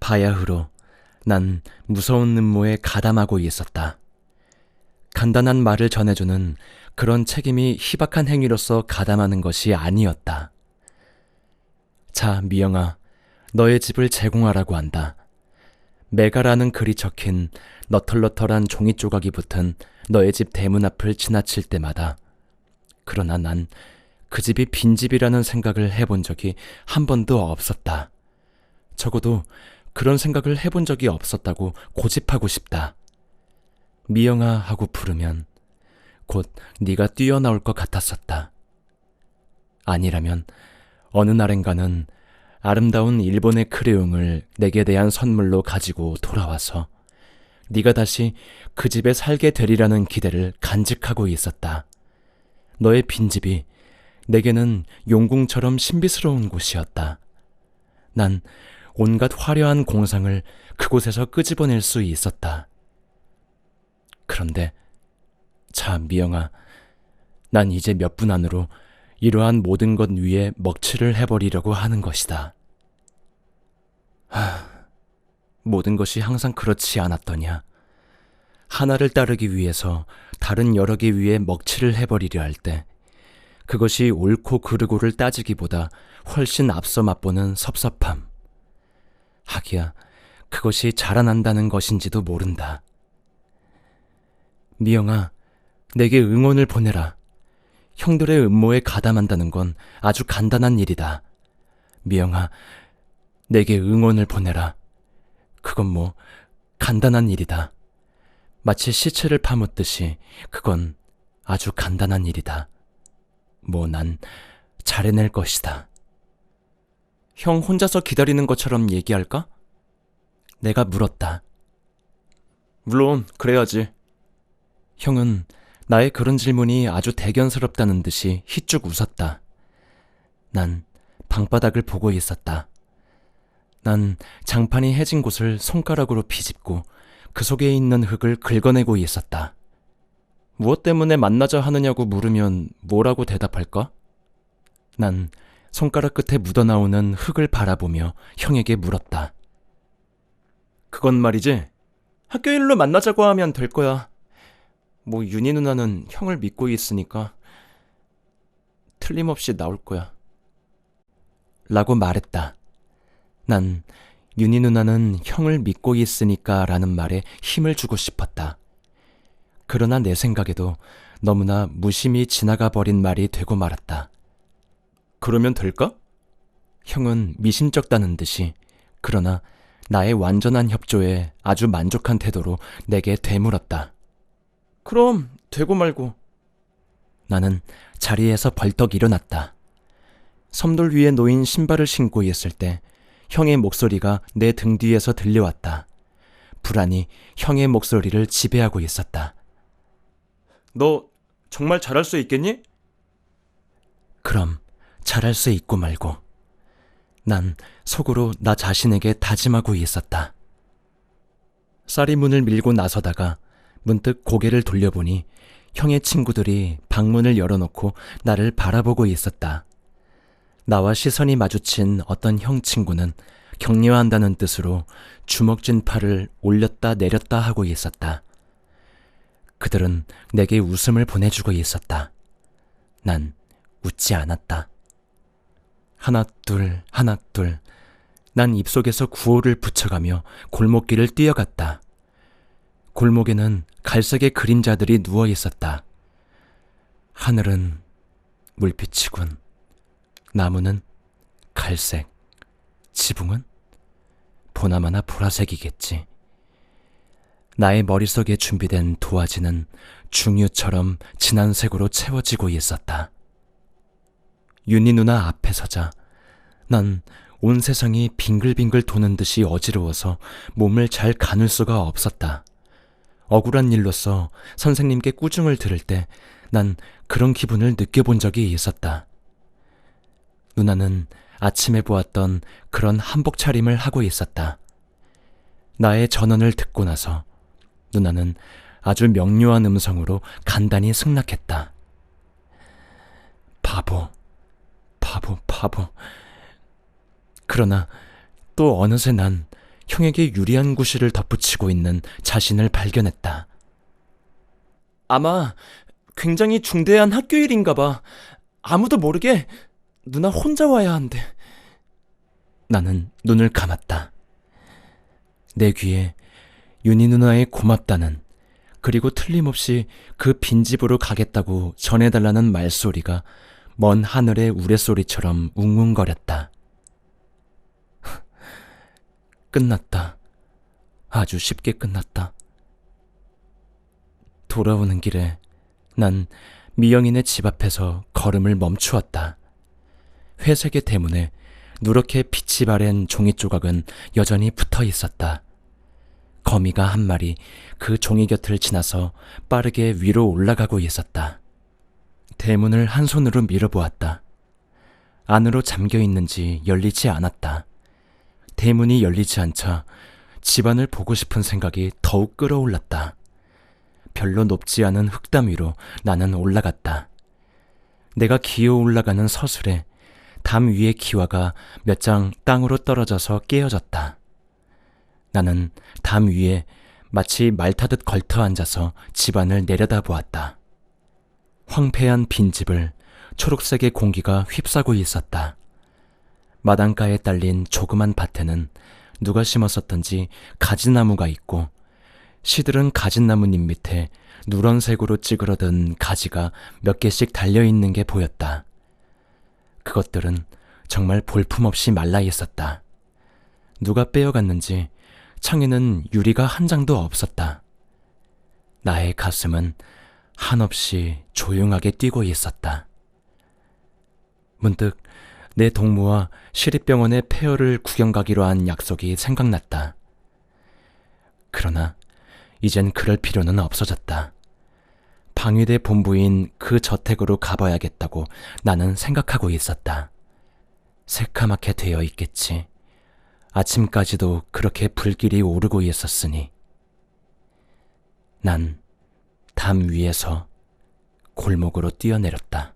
바야흐로 난 무서운 음모에 가담하고 있었다. 간단한 말을 전해주는 그런 책임이 희박한 행위로서 가담하는 것이 아니었다. 자, 미영아, 너의 집을 제공하라고 한다. 메가라는 글이 적힌 너털너털한 종이 조각이 붙은 너의 집 대문 앞을 지나칠 때마다, 그러나 난 그 집이 빈집이라는 생각을 해본 적이 한 번도 없었다. 적어도 그런 생각을 해본 적이 없었다고 고집하고 싶다. 미영아 하고 부르면 곧 네가 뛰어나올 것 같았었다. 아니라면 어느 날엔가는 아름다운 일본의 크레용을 내게 대한 선물로 가지고 돌아와서 네가 다시 그 집에 살게 되리라는 기대를 간직하고 있었다. 너의 빈집이 내게는 용궁처럼 신비스러운 곳이었다. 난 온갖 화려한 공상을 그곳에서 끄집어낼 수 있었다. 그런데 자, 미영아, 난 이제 몇 분 안으로 이러한 모든 것 위에 먹칠을 해버리려고 하는 것이다. 모든 것이 항상 그렇지 않았더냐. 하나를 따르기 위해서 다른 여러 개 위에 먹칠을 해버리려 할 때 그것이 옳고 그르고를 따지기보다 훨씬 앞서 맛보는 섭섭함. 하기야 그것이 자라난다는 것인지도 모른다. 미영아, 내게 응원을 보내라. 형들의 음모에 가담한다는 건 아주 간단한 일이다. 미영아, 내게 응원을 보내라. 그건 뭐 간단한 일이다. 마치 시체를 파묻듯이 그건 아주 간단한 일이다. 뭐 난 잘해낼 것이다. 형 혼자서 기다리는 것처럼 얘기할까? 내가 물었다. 물론 그래야지. 형은 나의 그런 질문이 아주 대견스럽다는 듯이 희쭉 웃었다. 난 방바닥을 보고 있었다. 난 장판이 해진 곳을 손가락으로 비집고 그 속에 있는 흙을 긁어내고 있었다. 무엇 때문에 만나자 하느냐고 물으면 뭐라고 대답할까? 난 손가락 끝에 묻어나오는 흙을 바라보며 형에게 물었다. 그건 말이지, 학교 일로 만나자고 하면 될 거야. 뭐 윤희 누나는 형을 믿고 있으니까 틀림없이 나올 거야. 라고 말했다. 난 윤희 누나는 형을 믿고 있으니까 라는 말에 힘을 주고 싶었다. 그러나 내 생각에도 너무나 무심히 지나가 버린 말이 되고 말았다. 그러면 될까? 형은 미심쩍다는 듯이, 그러나 나의 완전한 협조에 아주 만족한 태도로 내게 되물었다. 그럼 되고 말고. 나는 자리에서 벌떡 일어났다. 섬돌 위에 놓인 신발을 신고 있을 때 형의 목소리가 내 등 뒤에서 들려왔다. 불안이 형의 목소리를 지배하고 있었다. 너 정말 잘할 수 있겠니? 그럼 잘할 수 있고 말고. 난 속으로 나 자신에게 다짐하고 있었다. 쌀이 문을 밀고 나서다가 문득 고개를 돌려보니 형의 친구들이 방문을 열어놓고 나를 바라보고 있었다. 나와 시선이 마주친 어떤 형 친구는 격려한다는 뜻으로 주먹쥔 팔을 올렸다 내렸다 하고 있었다. 그들은 내게 웃음을 보내주고 있었다. 난 웃지 않았다. 하나 둘 하나 둘, 난 입속에서 구호를 붙여가며 골목길을 뛰어갔다. 골목에는 갈색의 그림자들이 누워 있었다. 하늘은 물빛이군. 나무는 갈색, 지붕은 보나마나 보라색이겠지. 나의 머릿속에 준비된 도화지는 중유처럼 진한 색으로 채워지고 있었다. 윤희 누나 앞에 서자 난 온 세상이 빙글빙글 도는 듯이 어지러워서 몸을 잘 가눌 수가 없었다. 억울한 일로서 선생님께 꾸중을 들을 때 난 그런 기분을 느껴본 적이 있었다. 누나는 아침에 보았던 그런 한복 차림을 하고 있었다. 나의 전언을 듣고 나서 누나는 아주 명료한 음성으로 간단히 승낙했다. 바보, 바보, 바보. 그러나 또 어느새 난 형에게 유리한 구실을 덧붙이고 있는 자신을 발견했다. 아마 굉장히 중대한 학교 일인가 봐. 아무도 모르게 누나 혼자 와야 한대. 나는 눈을 감았다. 내 귀에 윤희 누나의 고맙다는, 그리고 틀림없이 그 빈집으로 가겠다고 전해달라는 말소리가 먼 하늘의 우레소리처럼 웅웅거렸다. 끝났다. 아주 쉽게 끝났다. 돌아오는 길에 난 미영이네 집 앞에서 걸음을 멈추었다. 회색의 대문에 누렇게 빛이 바랜 종이 조각은 여전히 붙어 있었다. 거미가 한 마리 그 종이 곁을 지나서 빠르게 위로 올라가고 있었다. 대문을 한 손으로 밀어보았다. 안으로 잠겨 있는지 열리지 않았다. 대문이 열리지 않자 집안을 보고 싶은 생각이 더욱 끌어올랐다. 별로 높지 않은 흙담 위로 나는 올라갔다. 내가 기어 올라가는 서술에 담 위의 기와가 몇 장 땅으로 떨어져서 깨어졌다. 나는 담 위에 마치 말 타듯 걸터 앉아서 집안을 내려다보았다. 황폐한 빈집을 초록색의 공기가 휩싸고 있었다. 마당가에 딸린 조그만 밭에는 누가 심었었던지 가지나무가 있고, 시들은 가지나무잎 밑에 누런색으로 찌그러든 가지가 몇 개씩 달려있는 게 보였다. 그것들은 정말 볼품없이 말라 있었다. 누가 빼어갔는지 창에는 유리가 한 장도 없었다. 나의 가슴은 한없이 조용하게 뛰고 있었다. 문득 내 동무와 시립병원의 폐허를 구경 가기로 한 약속이 생각났다. 그러나 이젠 그럴 필요는 없어졌다. 방위대 본부인 그 저택으로 가봐야겠다고 나는 생각하고 있었다. 새카맣게 되어 있겠지. 아침까지도 그렇게 불길이 오르고 있었으니. 난 담 위에서 골목으로 뛰어내렸다.